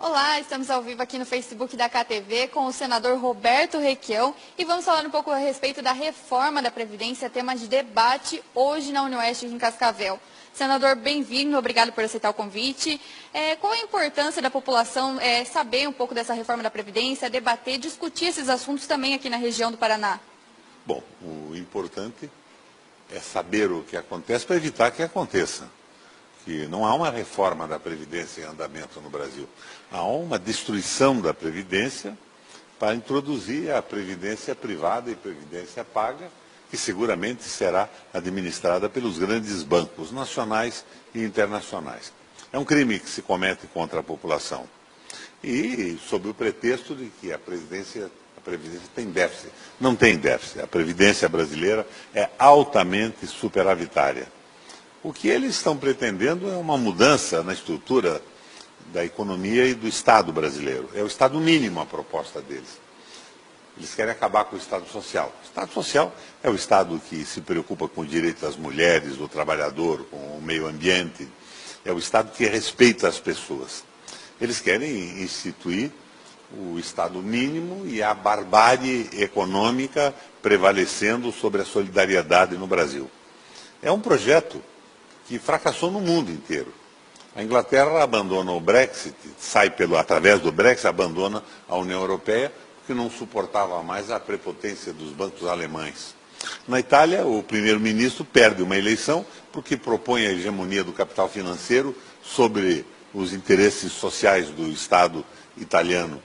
Olá, estamos ao vivo aqui no Facebook da KTV com o senador Roberto Requião e vamos falar um pouco a respeito da reforma da Previdência, tema de debate hoje na UniOeste em Cascavel. Senador, bem-vindo, obrigado por aceitar o convite. Qual a importância da população saber um pouco dessa reforma da Previdência, debater, discutir esses assuntos também aqui na região do Paraná? Bom, o importante é saber o que acontece para evitar que aconteça. Que não há uma reforma da Previdência em andamento no Brasil. Há uma destruição da Previdência para introduzir a Previdência privada e Previdência paga, que seguramente será administrada pelos grandes bancos nacionais e internacionais. É um crime que se comete contra a população. E sob o pretexto de que a Previdência tem déficit. Não tem déficit. A Previdência brasileira é altamente superavitária. O que eles estão pretendendo é uma mudança na estrutura da economia e do Estado brasileiro. É o Estado mínimo a proposta deles. Eles querem acabar com o Estado Social. O Estado Social é o Estado que se preocupa com o direito das mulheres, do trabalhador, com o meio ambiente. É o Estado que respeita as pessoas. Eles querem instituir o Estado mínimo e a barbárie econômica prevalecendo sobre a solidariedade no Brasil. É um projeto que fracassou no mundo inteiro. A Inglaterra abandona o Brexit, através do Brexit, abandona a União Europeia, porque não suportava mais a prepotência dos bancos alemães. Na Itália, o primeiro-ministro perde uma eleição porque propõe a hegemonia do capital financeiro sobre os interesses sociais do Estado italiano.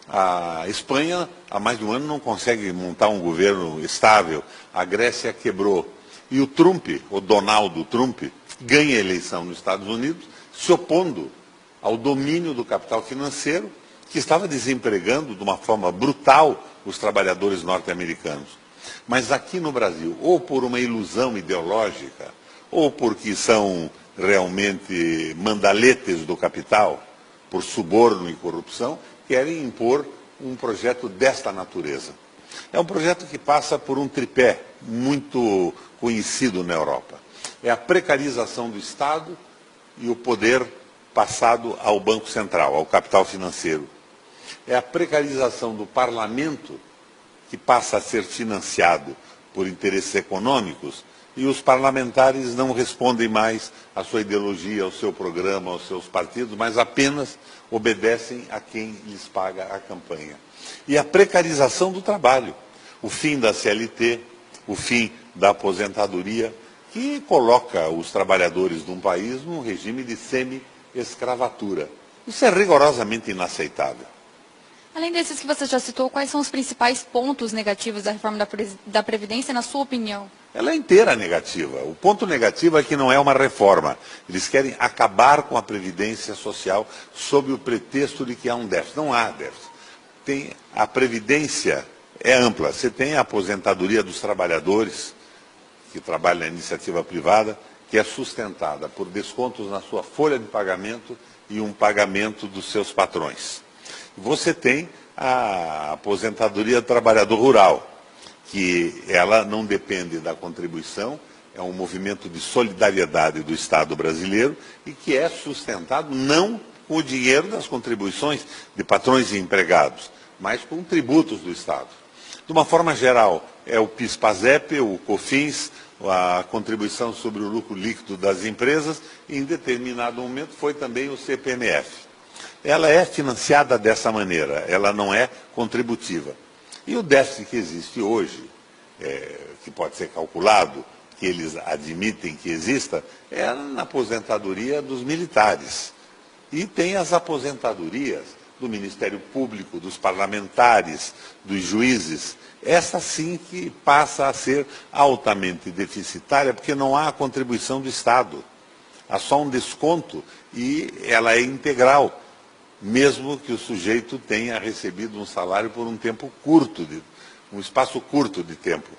A Espanha, há mais de um ano, não consegue montar um governo estável. A Grécia quebrou. E o Trump, o Donald Trump, ganha a eleição nos Estados Unidos, se opondo ao domínio do capital financeiro, que estava desempregando de uma forma brutal os trabalhadores norte-americanos. Mas aqui no Brasil, ou por uma ilusão ideológica, ou porque são realmente mandaletes do capital, por suborno e corrupção, querem impor um projeto desta natureza. É um projeto que passa por um tripé muito conhecido na Europa. É a precarização do Estado e o poder passado ao Banco Central, ao capital financeiro. É a precarização do parlamento, que passa a ser financiado por interesses econômicos, e os parlamentares não respondem mais à sua ideologia, ao seu programa, aos seus partidos, mas apenas obedecem a quem lhes paga a campanha. E a precarização do trabalho, o fim da CLT, o fim da aposentadoria, que coloca os trabalhadores de um país num regime de semi-escravatura. Isso é rigorosamente inaceitável. Além desses que você já citou, quais são os principais pontos negativos da reforma da Previdência, na sua opinião? Ela é inteira negativa. O ponto negativo é que não é uma reforma. Eles querem acabar com a Previdência Social sob o pretexto de que há um déficit. Não há déficit. A Previdência é ampla. Você tem a aposentadoria dos trabalhadores, que trabalham na iniciativa privada, que é sustentada por descontos na sua folha de pagamento e um pagamento dos seus patrões. Você tem a aposentadoria do trabalhador rural, que ela não depende da contribuição, é um movimento de solidariedade do Estado brasileiro e que é sustentado não com o dinheiro das contribuições de patrões e empregados, mas com tributos do Estado. De uma forma geral, é o PIS/PASEP, o COFINS, a contribuição sobre o lucro líquido das empresas, e em determinado momento foi também o CPMF. Ela é financiada dessa maneira, ela não é contributiva. E o déficit que existe hoje, que pode ser calculado, que eles admitem que exista, é na aposentadoria dos militares. E tem as aposentadorias do Ministério Público, dos parlamentares, dos juízes. Essa sim que passa a ser altamente deficitária, porque não há a contribuição do Estado. Há só um desconto e ela é integral, mesmo que o sujeito tenha recebido um salário por um tempo curto, um espaço curto de tempo.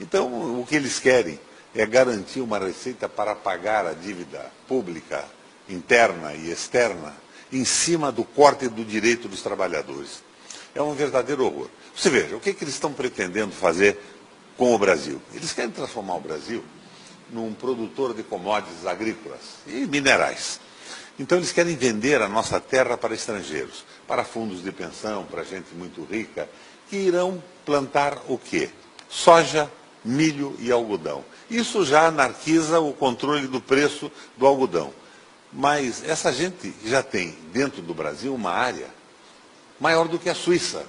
Então, o que eles querem é garantir uma receita para pagar a dívida pública, interna e externa, em cima do corte do direito dos trabalhadores. É um verdadeiro horror. Você veja, o que eles estão pretendendo fazer com o Brasil? Eles querem transformar o Brasil num produtor de commodities agrícolas e minerais. Então eles querem vender a nossa terra para estrangeiros, para fundos de pensão, para gente muito rica, que irão plantar o quê? Soja, milho e algodão. Isso já anarquiza o controle do preço do algodão. Mas essa gente já tem dentro do Brasil uma área maior do que a Suíça.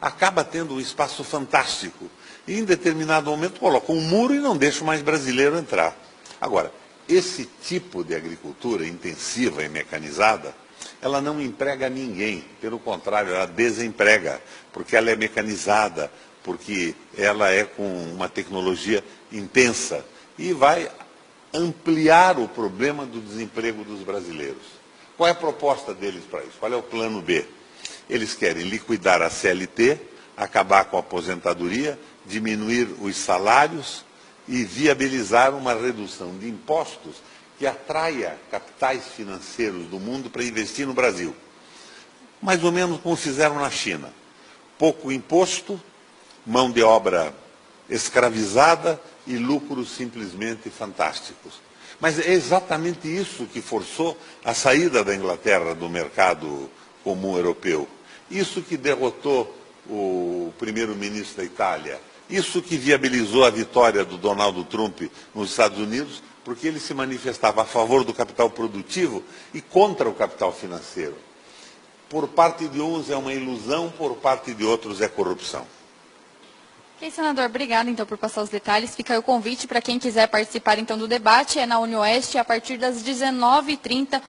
Acaba tendo um espaço fantástico. E em determinado momento colocam um muro e não deixam mais brasileiro entrar. Agora, esse tipo de agricultura intensiva e mecanizada, ela não emprega ninguém. Pelo contrário, ela desemprega, porque ela é mecanizada, porque ela é com uma tecnologia intensa e vai ampliar o problema do desemprego dos brasileiros. Qual é a proposta deles para isso? Qual é o plano B? Eles querem liquidar a CLT, acabar com a aposentadoria, diminuir os salários e viabilizar uma redução de impostos que atraia capitais financeiros do mundo para investir no Brasil. Mais ou menos como fizeram na China. Pouco imposto, mão de obra escravizada e lucros simplesmente fantásticos. Mas é exatamente isso que forçou a saída da Inglaterra do mercado comum europeu. Isso que derrotou o primeiro-ministro da Itália. Isso que viabilizou a vitória do Donald Trump nos Estados Unidos, porque ele se manifestava a favor do capital produtivo e contra o capital financeiro. Por parte de uns é uma ilusão, por parte de outros é corrupção. Ok, senador, obrigada então por passar os detalhes. Fica aí o convite para quem quiser participar então do debate, é na UniOeste a partir das 19h30.